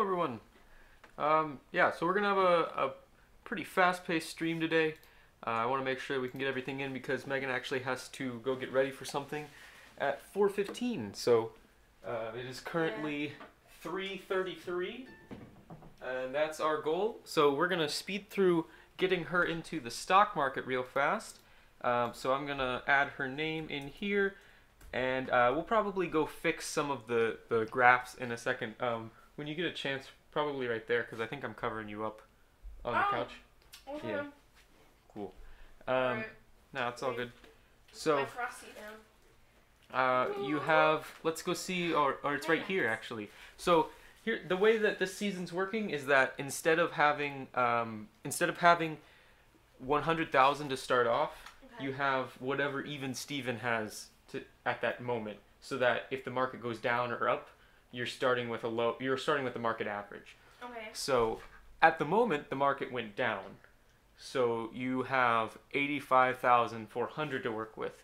everyone. Yeah, so we're gonna have a pretty fast-paced stream today. I want to make sure we can get everything in because Megan actually has to go get ready for something at 4:15. So it is currently 3:33, and that's our goal. So we're gonna speed through getting her into the stock market real fast. So I'm gonna add her name in here, and we'll probably go fix some of the graphs in a second. When you get a chance, probably right there, because I think I'm covering you up on the couch. Okay. Yeah. Cool. Alright. No, it's all good. So My frosty down. you have, let's go see, or it's right here actually. So here, the way that this season's working is that instead of having 100,000 to start off, Okay. you have whatever even Steven has at that moment, so that if the market goes down or up, you're starting with the market average. Okay. So at the moment the market went down, so you have 85,400 to work with,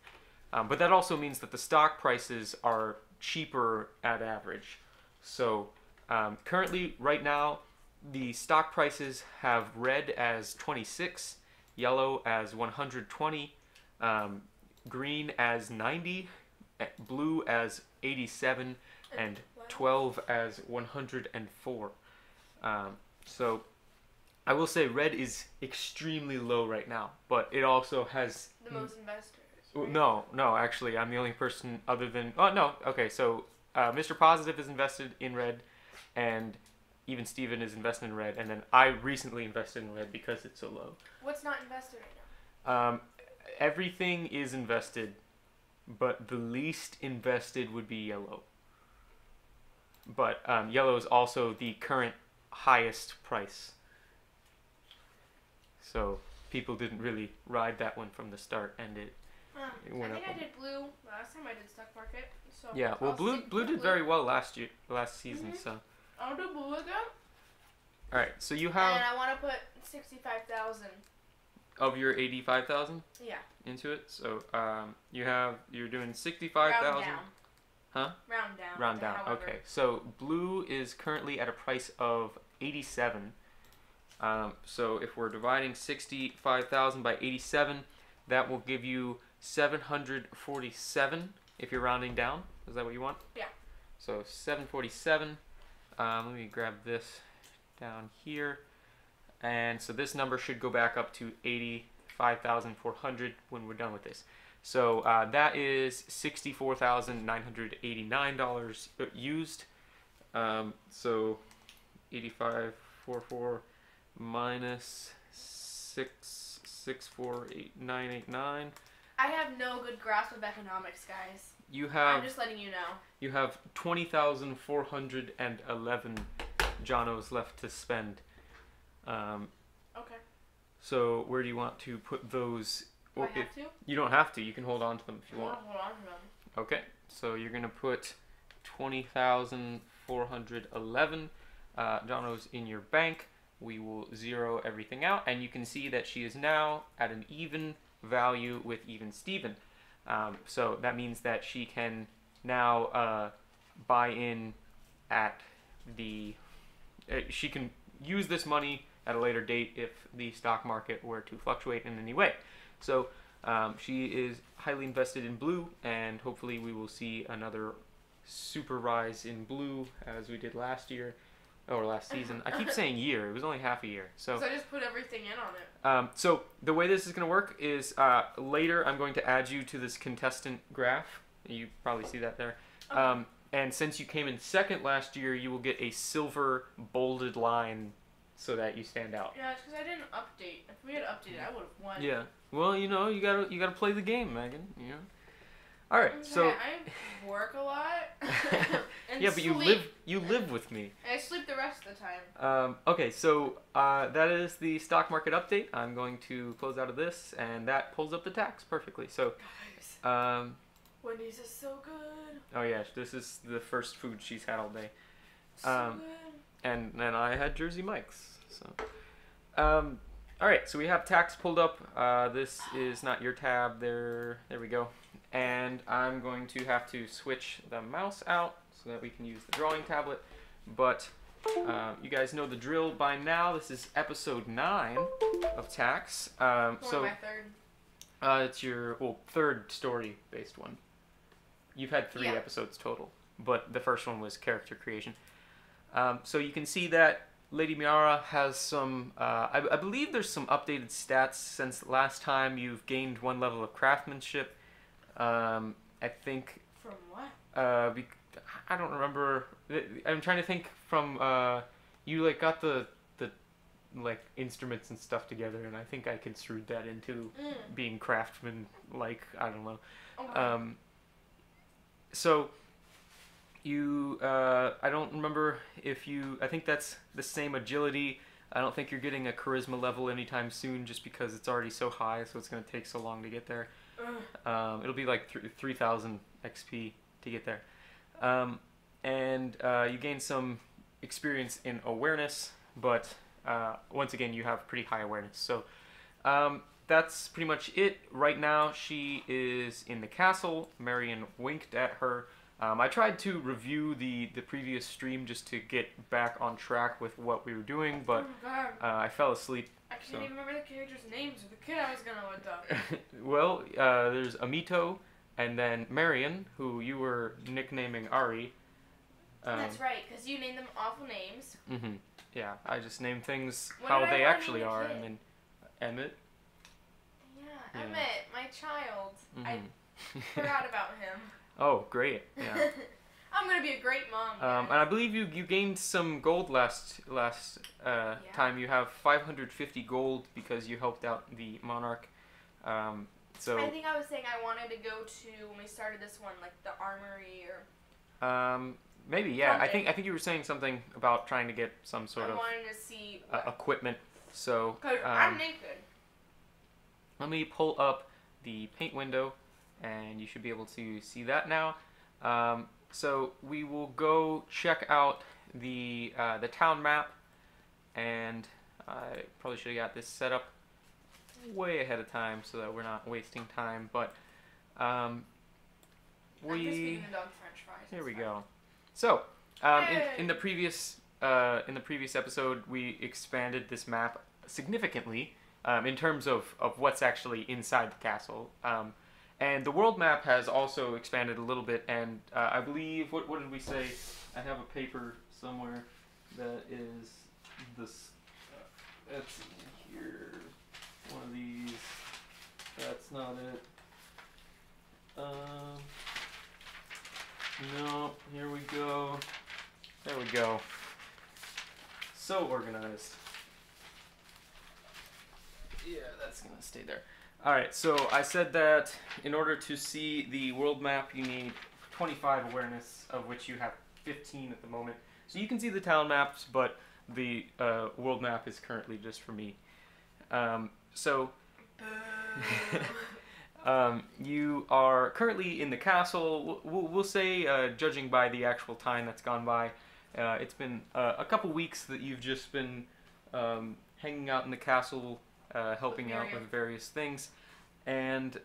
but that also means that the stock prices are cheaper at average. So currently, right now, the stock prices have red as 26, yellow as 120, green as 90, blue as 87, and 12 as 104. So I will say red is extremely low right now, but it also has The most investors. Right? no, actually I'm the only person other than okay, so Mr. Positive is invested in red, and even Steven is invested in red, and then I recently invested in red because it's so low. What's not invested right now? Everything is invested, but the least invested would be yellow. But yellow is also the current highest price. So people didn't really ride that one from the start, and it went up. I think I did blue last time I did stock market. So Yeah, well, blue did very well last season. Mhm. So I'll do blue again. all right, so you have And I want to put 65,000. of your 85,000 Yeah. into it. So you're doing 65,000. Round down. Huh? Round down. Round down. However. Okay. So blue is currently at a price of 87. So if we're dividing 65,000 by 87, that will give you 747 if you're rounding down. Is that what you want? Yeah. So 747. Let me grab this down here. And so this number should go back up to 85,400 when we're done with this. So that is $64,989 used. So 8544 minus 6648989. I have no good grasp of economics, guys. I'm just letting you know. You have 20,411 Jonos left to spend. Okay. So where do you want to put those? Do I have to? You don't have to. You can hold on to them if you I want. wanna hold on to them. Okay. So you're gonna put 20,411 Jonos in your bank. We will zero everything out, and you can see that she is now at an even value with even Steven. So that means that she can now buy in at the. She can use this money at a later date if the stock market were to fluctuate in any way. So she is highly invested in blue, and hopefully we will see another super rise in blue as we did last year or last season. I keep saying year; it was only half a year. So I just put everything in on it. so the way this is going to work is later I'm going to add you to this contestant graph. You probably see that there. Okay. And since you came in second last year, you will get a silver bolded line so that you stand out. Yeah, it's because I didn't update. If we had updated, I would have won. Yeah. Well, you gotta play the game, Megan. You know. All right. So. I work a lot. And yeah, but sleep. you live with me. And I sleep the rest of the time. Okay, so that is the stock market update. I'm going to close out of this, and that pulls up the tax perfectly. So. Guys. Wendy's is so good. Oh yeah, this is the first food she's had all day. So good. And then I had Jersey Mike's. So, all right. So we have tax pulled up. This is not your tab. There we go. And I'm going to have to switch the mouse out so that we can use the drawing tablet. But You guys know the drill by now. This is episode 9 of TAQS. So my third. It's your third story-based one. You've had 3 episodes total, but the first one was character creation. So you can see that Lady Miara has some. I believe there's some updated stats since last time. You've gained 1 level of craftsmanship. I think. From what? I don't remember. I'm trying to think from you like got the like instruments and stuff together, and I think I construed that into being craftsman like, I don't know. Okay. So you I don't remember if you, I think that's the same agility. I don't think you're getting a charisma level anytime soon just because it's already so high, so it's going to take so long to get there. It'll be like 3,000 XP to get there. And you gain some experience in awareness, but once again, you have pretty high awareness. So that's pretty much it. Right now, she is in the castle. Marion winked at her. I tried to review the previous stream just to get back on track with what we were doing, but I fell asleep. I can't even remember the characters' names or the kid I was gonna look up. Well, there's Amito, and then Marion, who you were nicknaming Ari. That's right, because you named them awful names. Mm-hmm. Yeah, I just name things how they actually are, and then Emmett. Yeah, Emmett, my child. I forgot about him. Oh, great! Yeah. I'm gonna be a great mom. And I believe you gained some gold last time. You have 550 gold because you helped out the monarch. So I think I was saying I wanted to go to, when we started this one, like the armory or. Maybe, yeah. Something. I think you were saying something about trying to get some sort of. I wanted to see equipment. So. Cause I'm naked. Let me pull up the paint window, and you should be able to see that now. So we will go check out the town map, and I probably should have got this set up way ahead of time so that we're not wasting time. But I'm just feeding the dog French fries. Here we go. So in the previous episode, we expanded this map significantly in terms of what's actually inside the castle. And the world map has also expanded a little bit, and I believe, what did we say? I have a paper somewhere that is this, let's see here, one of these, that's not it. No, here we go. There we go. So organized. Yeah, that's gonna stay there. Alright, so I said that in order to see the world map, you need 25 awareness, of which you have 15 at the moment. So you can see the town maps, but the world map is currently just for me. You are currently in the castle. We'll say, judging by the actual time that's gone by, it's been a couple weeks that you've just been hanging out in the castle, helping out with various things. And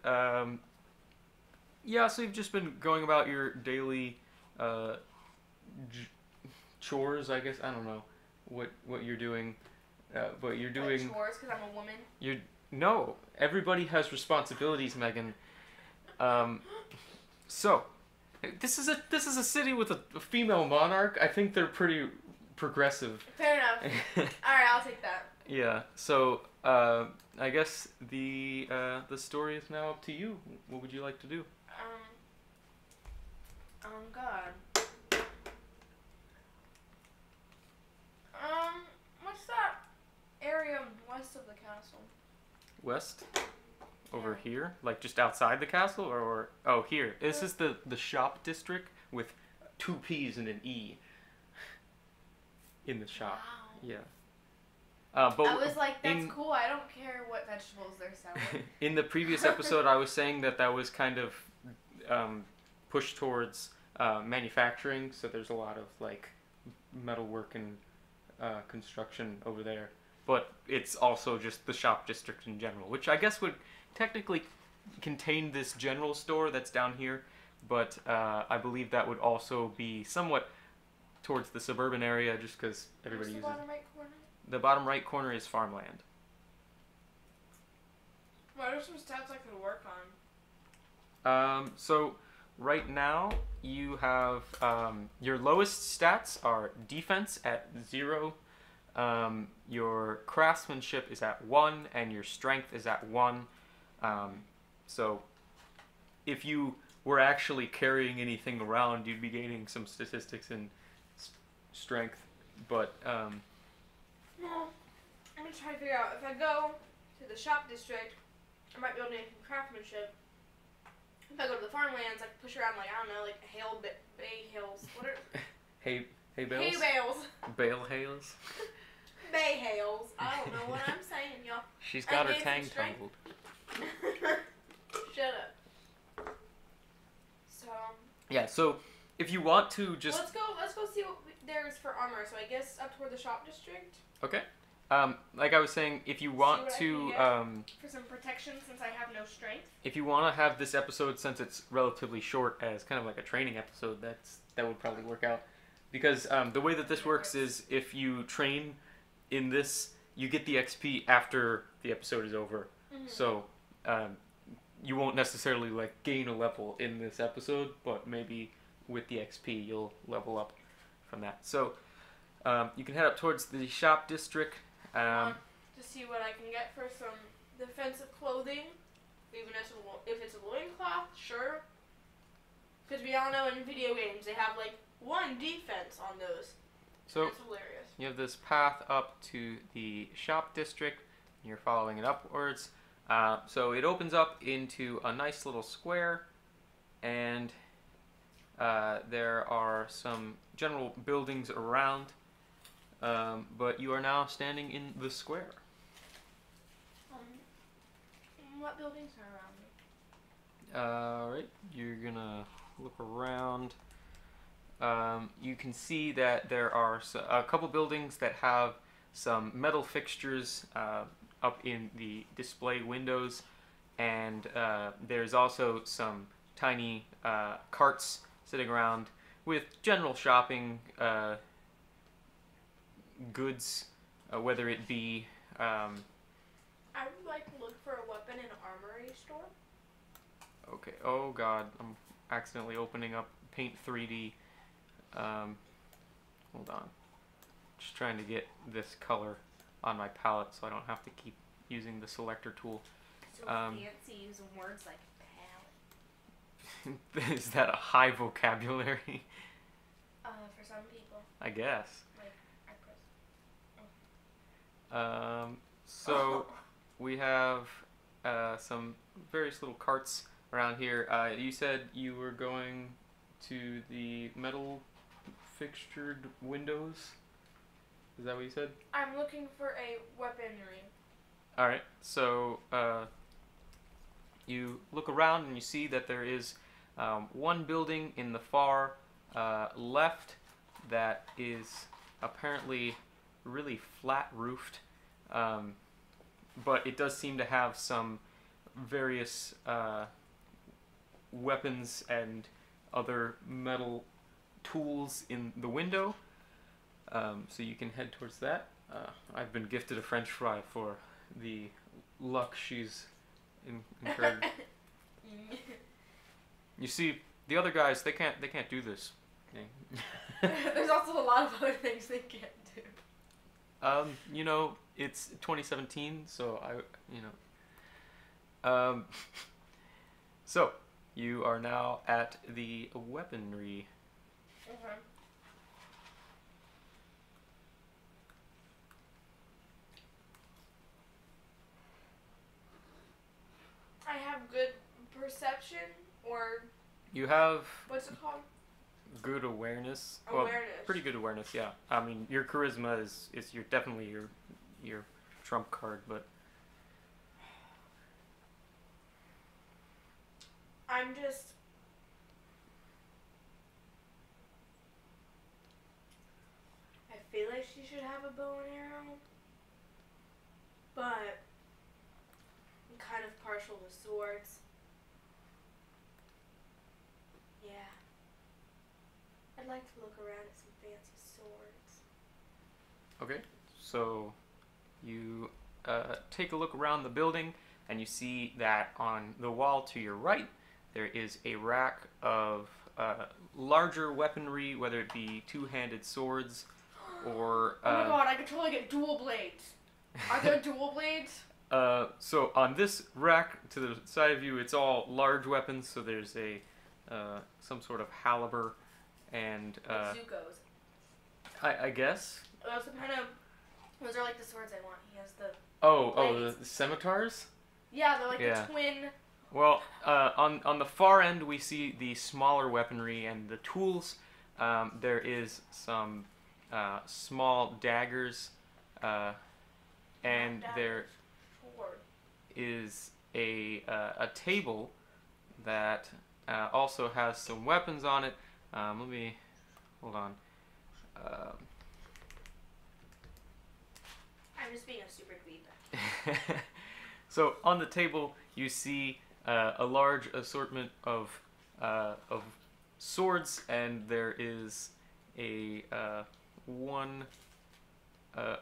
yeah, so you've just been going about your daily chores, I guess. I don't know what you're doing, but you're doing chores because I'm a woman. No, everybody has responsibilities, Megan. So this is a city with a female monarch. I think they're pretty progressive. Fair enough. All right, I'll take that. Yeah. So I guess the story is now up to you. What would you like to do? God. What's that area west of the castle? West? Over here? Like just outside the castle? Or oh, here. This is the shop district with 2 P's and an E in the shop. Wow. Yeah. But I was like, that's cool. I don't care what vegetables they're selling. In the previous episode, I was saying that was kind of pushed towards manufacturing. So there's a lot of like metalwork and construction over there. But it's also just the shop district in general, which I guess would technically contain this general store that's down here. But I believe that would also be somewhat towards the suburban area, just because everybody Where's uses the bottom right corner? The bottom right corner is farmland. What are some stats I could work on? So right now you have your lowest stats are defense at 0, your craftsmanship is at 1, and your strength is at 1. So if you were actually carrying anything around, you'd be gaining some statistics in strength. But Well, I'm gonna try to figure out if I go to the shop district, I might be able to make some craftsmanship. If I go to the farmlands, I can push around like, I don't know, like bay hills. What are hay bales? hay bales? Bale hails. Bay hails. I don't know what I'm saying, y'all. She's got her gained tang some strength. tumbled. Shut up. So. Yeah. So if you want to just let's go see what there is for armor. So I guess up toward the shop district. Okay. Like I was saying, if you want to for some protection, since I have no strength. If you want to have this episode, since it's relatively short, as kind of like a training episode, that would probably work out. Because the way that this works is if you train in this, you get the XP after the episode is over. Mm-hmm. So you won't necessarily like gain a level in this episode, but maybe with the XP you'll level up from that. So you can head up towards the shop district. To see what I can get for some defensive clothing, even if it's a loincloth, sure. Because we all know in video games they have like 1 defense on those. So that's hilarious. You have this path up to the shop district. And you're following it upwards. So it opens up into a nice little square, and there are some general buildings around. But you are now standing in the square. What buildings are around me? Alright, you're gonna look around. You can see that there are a couple buildings that have some metal fixtures up in the display windows, and there's also some tiny carts sitting around with general shopping goods, whether it be I would like to look for a weapon in an armory store. Okay. Oh God, I'm accidentally opening up Paint 3D. Hold on. Just trying to get this color on my palette so I don't have to keep using the selector tool. So fancy using words like palette. Is that a high vocabulary? For some people. I guess. Like, I press. So we have some various little carts around here. You said you were going to the metal fixtured windows? Is that what you said? I'm looking for a weaponry. Alright, so you look around and you see that there is one building in the far left that is apparently really flat roofed, but it does seem to have some various weapons and other metal tools in the window, so you can head towards that. I've been gifted a French fry for the luck she's incurred. You see, the other guys, they can't do this. There's also a lot of other things they can't do. You know, it's 2017, so so you are now at the weaponry. Okay. I have good perception, or you have what's it called? Good awareness. Awareness. Well, pretty good awareness, yeah. I mean, your charisma is definitely your trump card, but I'm just. I feel like she should have a bow and arrow, but I'm kind of partial to swords. Yeah. I'd like to look around at some fancy swords. Okay, so you take a look around the building, and you see that on the wall to your right, there is a rack of larger weaponry, whether it be two-handed swords or... oh my god, I could totally get dual blades. Are there dual blades? So on this rack to the side of you, it's all large weapons. So there's a some sort of halberd and Zuko's. I guess. Those are like the swords I want. He has the. The scimitars. Yeah, they're like the twin. Well, on the far end we see the smaller weaponry and the tools. There is some small daggers, and there is a table that also has some weapons on it. Let me hold on. I'm just being a super dweeb. So on the table you see a large assortment of swords, and there is a one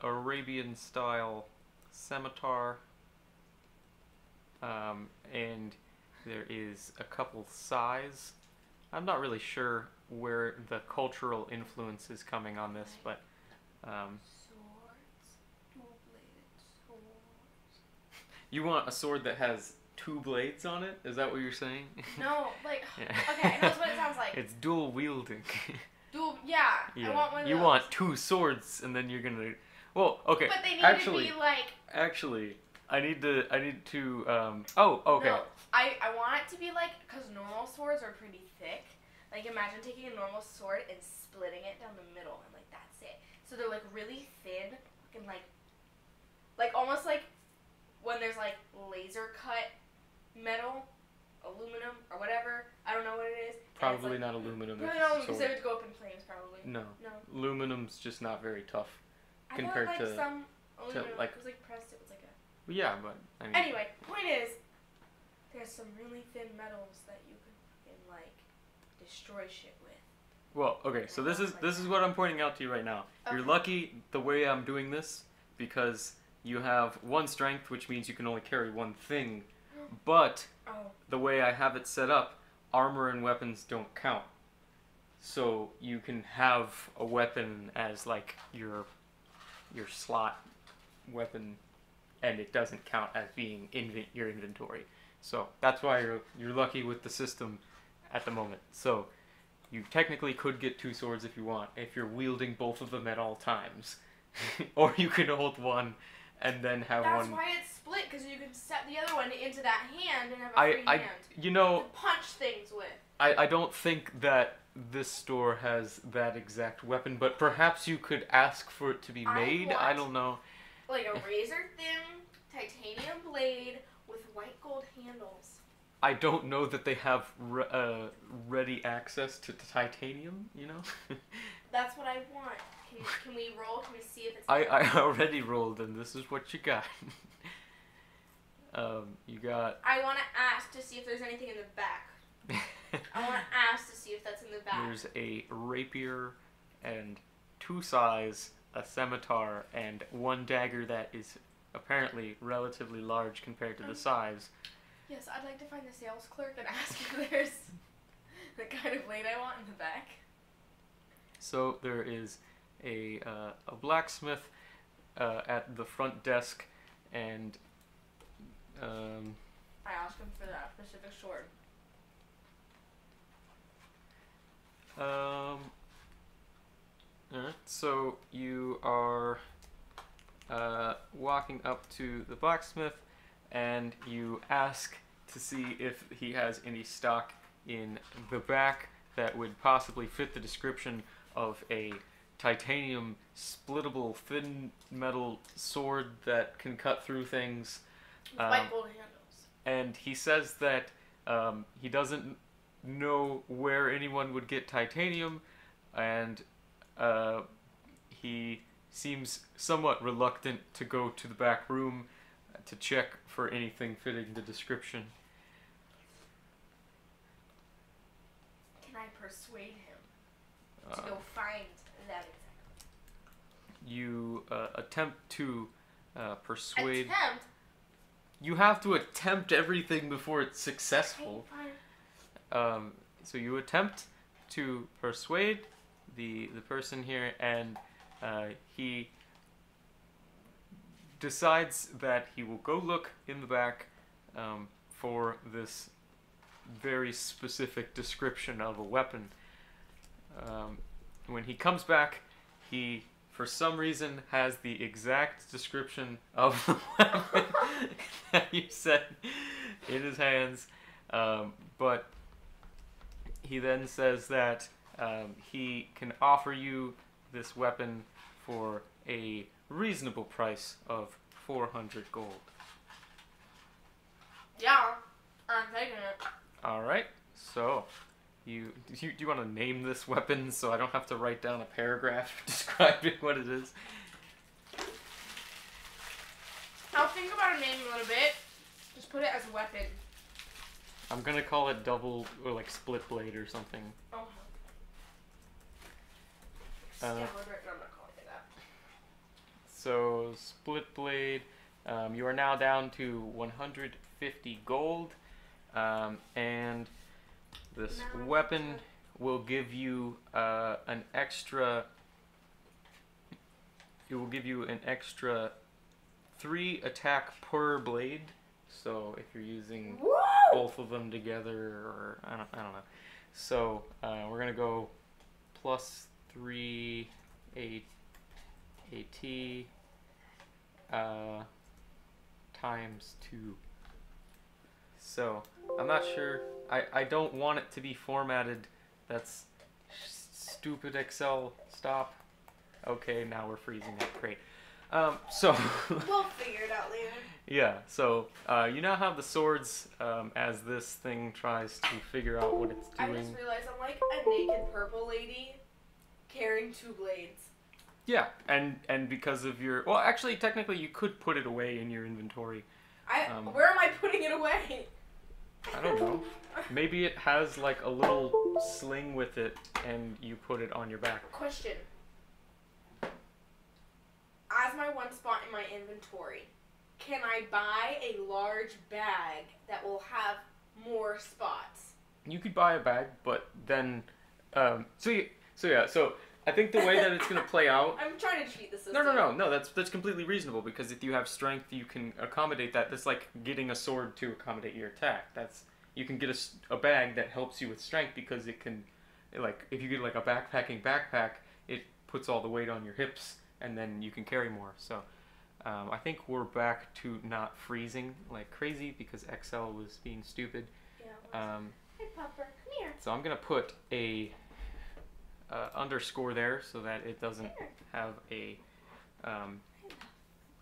Arabian style scimitar, and there is a couple sais. I'm not really sure where the cultural influence is coming on this, but Swords, dual-bladed swords. You want a sword that has two blades on it? Is that what you're saying? No, like Yeah. okay, that's what it sounds like. It's dual wielding. Yeah. I want one of You those. want two swords, and then you're gonna. Well, okay. But they need actually, to be like. Actually, I need to. Oh, okay. No, I want it to be like, because normal swords are pretty thick. Like imagine taking a normal sword and splitting it down the middle, and like that's it. So they're like really thin, and like almost like when there's like laser cut metal, aluminum or whatever. I don't know what it is. Probably not aluminum. Probably not aluminum because they would go up in flames probably. No. No. Aluminum's just not very tough compared compared to some aluminum. like. It was like pressed. It was like a. Well, yeah, but I mean. Anyway, point is, there's some really thin metals that you can fucking like destroy shit with. Well, okay, so this is what I'm pointing out to you right now. Okay. You're lucky the way I'm doing this because you have one strength, which means you can only carry one thing. But the way I have it set up, armor and weapons don't count. So you can have a weapon as like your slot weapon, and it doesn't count as being your inventory. So that's why you're lucky with the system at the moment. So you technically could get two swords if you want, if you're wielding both of them at all times. Or you can hold one and then have one. That's why it's split, because you can set the other one into that hand and have a free hand. You know, to punch things with. I don't think that this store has that exact weapon, but perhaps you could ask for it to be made. I don't know. Like a razor thin titanium blade with white gold handles. I don't know that they have ready access to titanium, you know? That's what I want. Can we roll? Can we see if it's... I already rolled, and this is what you got. You got... I want to ask to see if there's anything in the back. I want to ask to see if that's in the back. There's a rapier and two sais, a scimitar, and one dagger that is apparently relatively large compared to the size. Yes, I'd like to find the sales clerk and ask if there's the kind of blade I want in the back. So there is a blacksmith at the front desk, and I asked him for that specific sword. Alright, so you are walking up to the blacksmith, and you ask to see if he has any stock in the back that would possibly fit the description of a titanium splittable thin metal sword that can cut through things. White gold handles. And he says that he doesn't know where anyone would get titanium, and he seems somewhat reluctant to go to the back room to check for anything fitting the description. Can I persuade him? to go find that exactly. You attempt to persuade. Attempt? You have to attempt everything before it's successful. Okay, fine. So you attempt to persuade the person here, and he decides that he will go look in the back for this very specific description of a weapon. When he comes back, he, for some reason, has the exact description of the weapon that you said in his hands, but he then says that he can offer you this weapon for a reasonable price of 400 gold. Yeah, I'm taking it. All right, so do you want to name this weapon so I don't have to write down a paragraph describing what it is? I'll think about a name a little bit. Just put it as a weapon. I'm gonna call it double or like split blade or something. Oh. I'm not calling it that. So split blade, you are now down to 150 gold, and this weapon will give you an extra. It will give you an extra 3 attack per blade. So if you're using both of them together, or I don't know. So we're gonna go plus 3 AT times 2. So I'm not sure. I don't want it to be formatted. That's stupid Excel. Stop. Okay, now we're freezing up. Great. So We'll figure it out later. yeah, so you now have the swords as this thing tries to figure out what it's doing. I just realized I'm like a naked purple lady carrying 2 blades. Yeah, and because of your... Well, actually, technically, you could put it away in your inventory. Where am I putting it away? I don't know. Maybe it has like a little sling with it, and you put it on your back. Question. As my one spot in my inventory, can I buy a large bag that will have more spots? You could buy a bag, but then... So I think the way that it's going to play out... I'm trying to cheat the system. No, that's completely reasonable, because if you have strength, you can accommodate that. That's like getting a sword to accommodate your attack. You can get a bag that helps you with strength, because it can, like, if you get like a backpacking backpack, it puts all the weight on your hips, and then you can carry more. So I think we're back to not freezing like crazy, because Excel was being stupid. Yeah. Hey, Pupper, come here. So I'm going to put a... underscore there so that it doesn't have a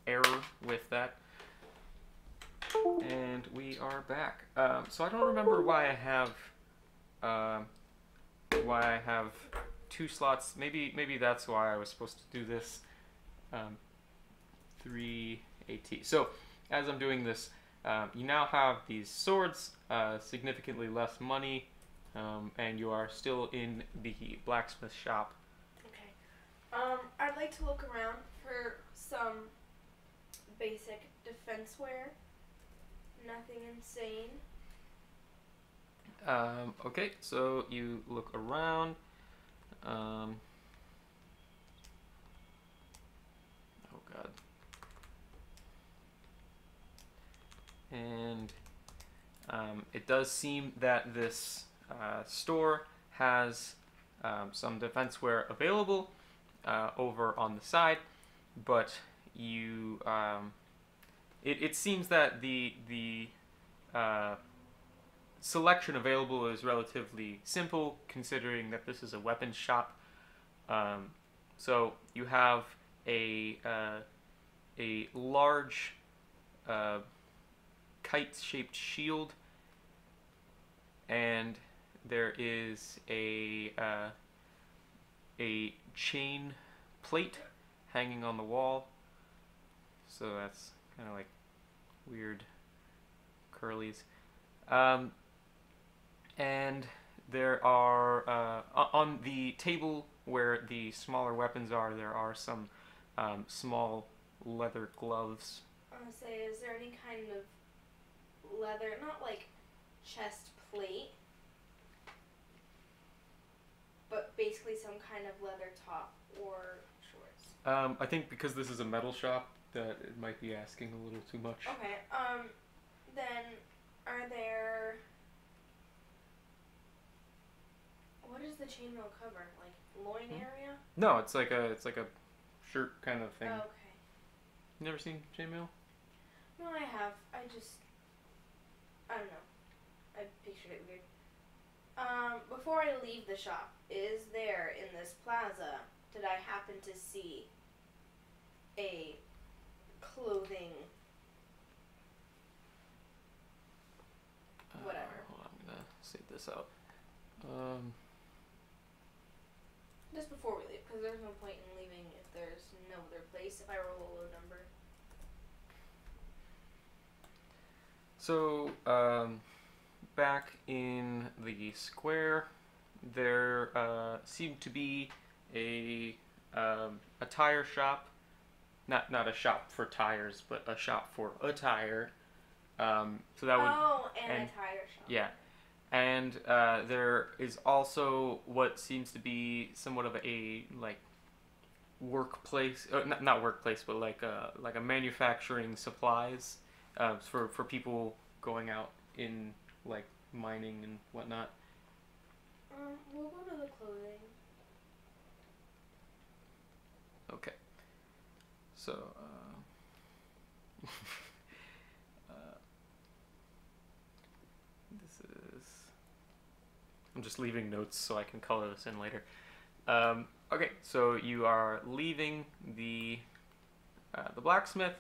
error with that. And we are back. So I don't remember why I have 2 slots. Maybe that's why I was supposed to do this. 3 AT. So as I'm doing this, you now have these swords, significantly less money. And you are still in the blacksmith shop. Okay. I'd like to look around for some basic defense wear. Nothing insane. Okay, so you look around. Oh God. And it does seem that this store has some defense wear available over on the side, but you it seems that the selection available is relatively simple, considering that this is a weapons shop. So you have a large kite-shaped shield, and there is a chain plate hanging on the wall. So that's kind of like weird curlies. And there are on the table where the smaller weapons are, there are some small leather gloves. I want to say, is there any kind of leather, not like chest plate, but basically some kind of leather top or shorts? I think because this is a metal shop, that it might be asking a little too much. Okay. Then are there? What does the chainmail cover? Like loin area? No, it's like a shirt kind of thing. Oh, okay. You never seen chainmail? No, I have. I don't know. I pictured it weird. Before I leave the shop, is there in this plaza, did I happen to see a clothing whatever? Hold on, I'm gonna save this out. Just before we leave, because there's no point in leaving if there's no other place if I roll a low number. So, back in the square, there seemed to be a tire shop. Not a shop for tires, but a shop for a tire. So that would. And a tire shop. Yeah. And there is also what seems to be somewhat of a like workplace, not workplace, but like a manufacturing supplies for people going out in like mining and whatnot. We'll go to the clothing. Okay. So. This is. I'm just leaving notes so I can color this in later. Okay, so you are leaving the blacksmith,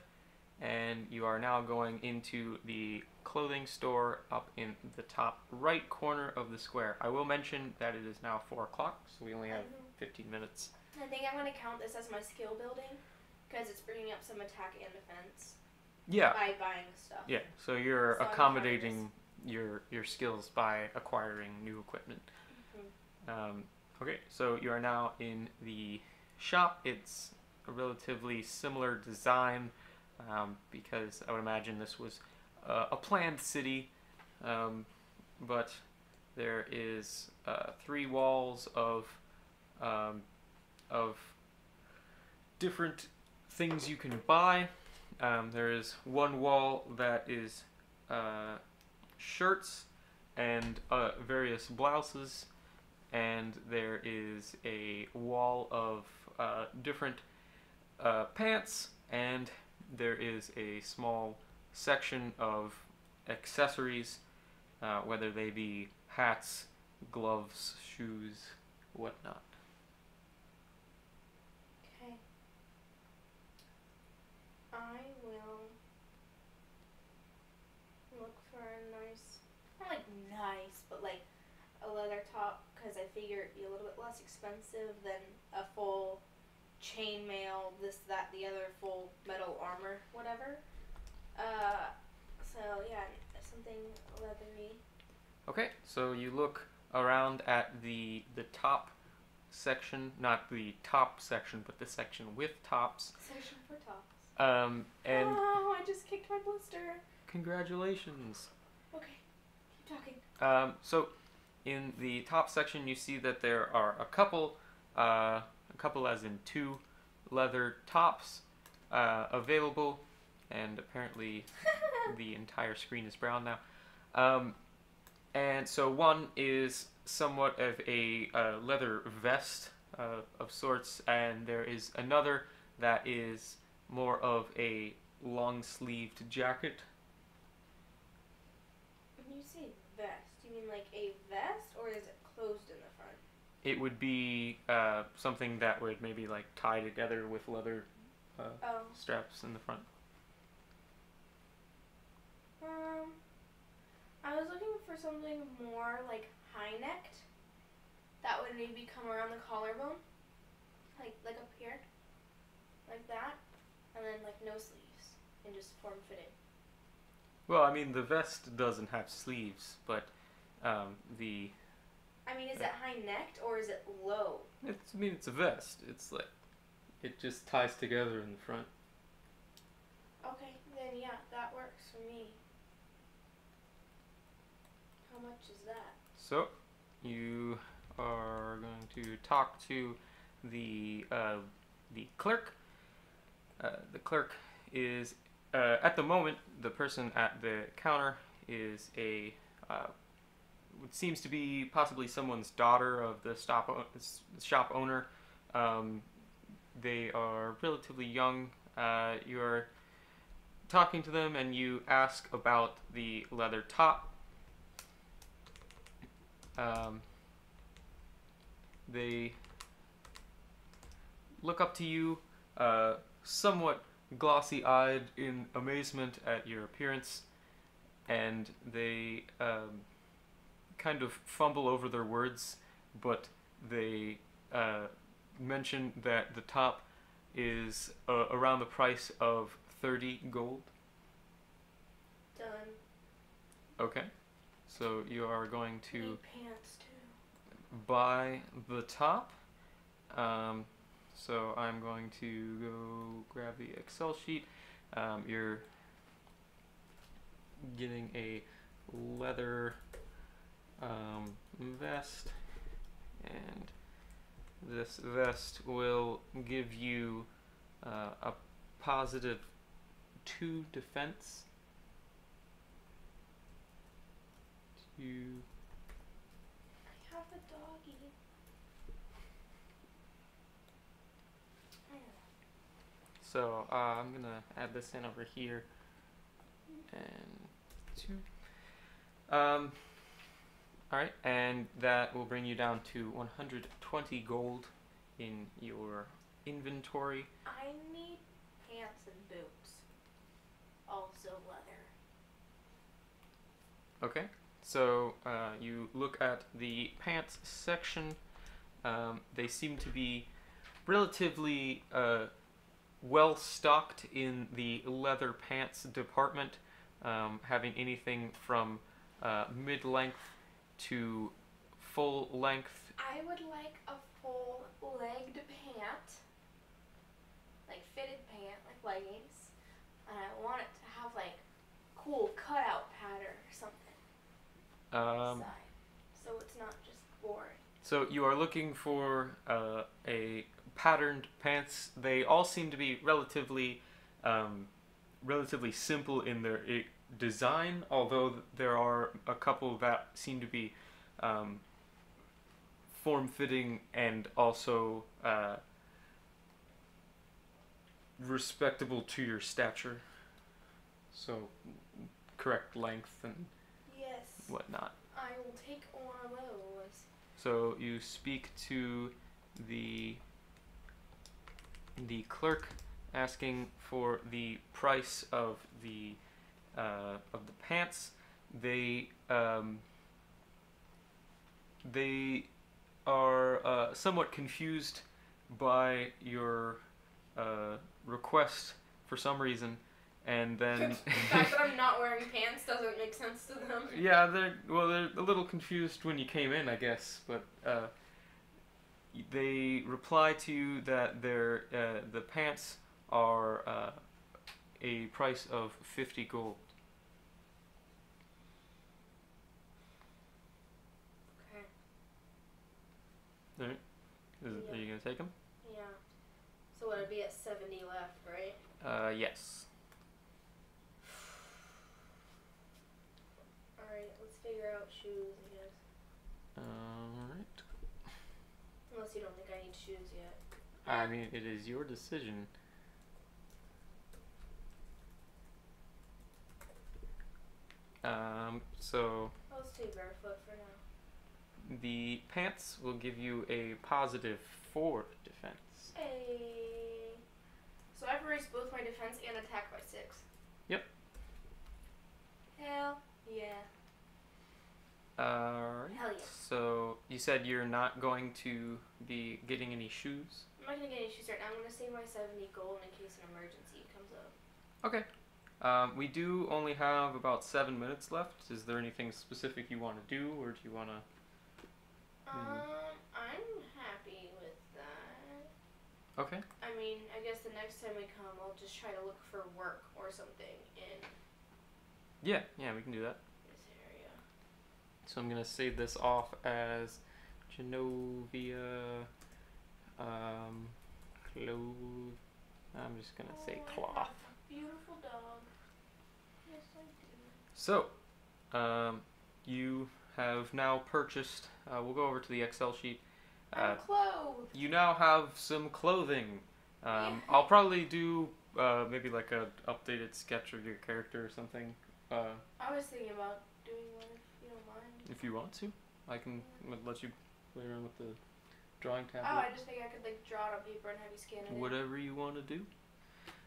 and you are now going into the clothing store up in the top right corner of the square. I will mention that it is now 4 o'clock, so we only have 15 minutes. I think I'm going to count this as my skill building, because it's bringing up some attack and defense. Yeah. By buying stuff. Yeah, so you're So I'm accommodating your skills by acquiring new equipment. Mm-hmm. Okay, so you are now in the shop. It's a relatively similar design because I would imagine this was a planned city, but there is 3 walls of different things you can buy. There is one wall that is shirts and various blouses, and there is a wall of different pants, and there is a small section of accessories, whether they be hats, gloves, shoes, whatnot. Okay. I will look for a nice, not like nice, but like a leather top, because I figure it'd be a little bit less expensive than a full chainmail, this, that, the other, full metal armor, whatever. So yeah, something leathery. Okay, so you look around at the top section, not the top section, but the section with tops. Section for tops. And oh, I just kicked my blister. Congratulations. Okay, keep talking. So in the top section, you see that there are a couple as in 2 leather tops available, and apparently the entire screen is brown now. And so one is somewhat of a leather vest of sorts, and there is another that is more of a long-sleeved jacket. When you say vest, do you mean like a vest, or is it closed in the front? It would be something that would maybe like tie together with leather straps in the front. I was looking for something more like high-necked. That would maybe come around the collarbone, like up here, like that, and then like no sleeves and just form-fitting. Well, I mean, the vest doesn't have sleeves, but the I mean, is it high-necked or is it low? I mean, it's a vest. It's like, it just ties together in the front. Okay, then yeah, that works for me. How much is that? So, you are going to talk to the clerk. The clerk is, at the moment, the person at the counter is a, what seems to be possibly someone's daughter of the shop owner. They are relatively young. You're talking to them and you ask about the leather top. They look up to you, somewhat glossy-eyed in amazement at your appearance, and they kind of fumble over their words, but they mention that the top is around the price of 30 gold. Done. Okay. So you are going I to need pants too. buy the top. So I'm going to go grab the Excel sheet. You're getting a leather vest, and this vest will give you a positive 2 defense. I have a doggy. So I'm gonna add this in over here, and 2. All right, and that will bring you down to 120 gold in your inventory. I need pants and boots. Also leather. Okay, so you look at the pants section. They seem to be relatively well stocked in the leather pants department, having anything from mid-length to full length. I would like a full-legged pant, like fitted pant, like leggings, and I want it to have like cool cutout pattern or something inside, so it's not just boring. So you are looking for a patterned pants. They all seem to be relatively simple in their design, although there are a couple that seem to be form-fitting and also respectable to your stature. So correct length and Yes. whatnot. I will take one of those. So you speak to the clerk, asking for the price of the pants. They are somewhat confused by your request for some reason, and then The fact that I'm not wearing pants doesn't make sense to them. yeah, they're a little confused when you came in, I guess, but they reply to you that the pants are a price of 50 gold. Okay. All right. Are you gonna take them? Yeah. So would it be at 70 left, right? Yes. Alright, let's figure out shoes, I guess. Alright. Unless you don't think I need shoes yet. I mean, it is your decision. So I'll stay barefoot for now. the pants will give you a positive 4 defense. Hey. So I've raised both my defense and attack by 6. Yep. Hell yeah. Alright. Hell yeah. So you said you're not going to be getting any shoes? I'm not gonna get any shoes right now. I'm gonna save my 70 gold in case an emergency comes up. Okay. We do only have about 7 minutes left. Is there anything specific you want to do, or do you want to... I'm happy with that. Okay. I mean, I guess the next time we come, I'll just try to look for work or something in Yeah, we can do that. this area. So I'm gonna save this off as Genovia, clothes. I'm just gonna say I cloth. have a beautiful dog. Yes, I do. So, you have now purchased. We'll go over to the Excel sheet. I'm clothed. You now have some clothing. Yeah. I'll probably do maybe like a updated sketch of your character or something. I was thinking about doing one if you don't mind. If you want to, I can let you play around with the drawing tablet. Oh, I just think I could like draw it on paper and have you scan it in. Whatever you want to do.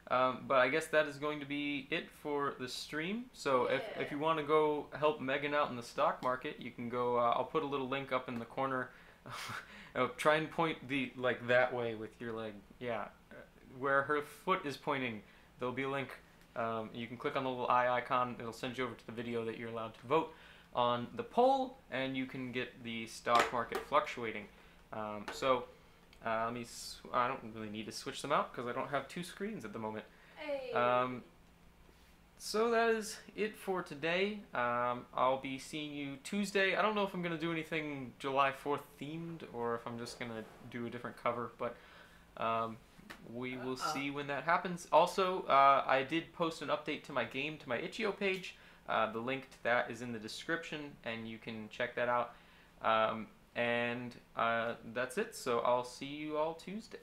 But I guess that is going to be it for the stream. So if you want to go help Megan out in the stock market, you can go. I'll put a little link up in the corner. Try and point that way with your leg. Yeah, where her foot is pointing, there'll be a link. You can click on the little eye icon. It'll send you over to the video that you're allowed to vote on the poll, and you can get the stock market fluctuating. Let me. I don't really need to switch them out because I don't have two screens at the moment. Hey. So that is it for today. I'll be seeing you Tuesday. I don't know if I'm gonna do anything July 4th themed or if I'm just gonna do a different cover, but we will see when that happens. Also, I did post an update to my game, to my itch.io page. The link to that is in the description, and you can check that out. And that's it. So I'll see you all Tuesday.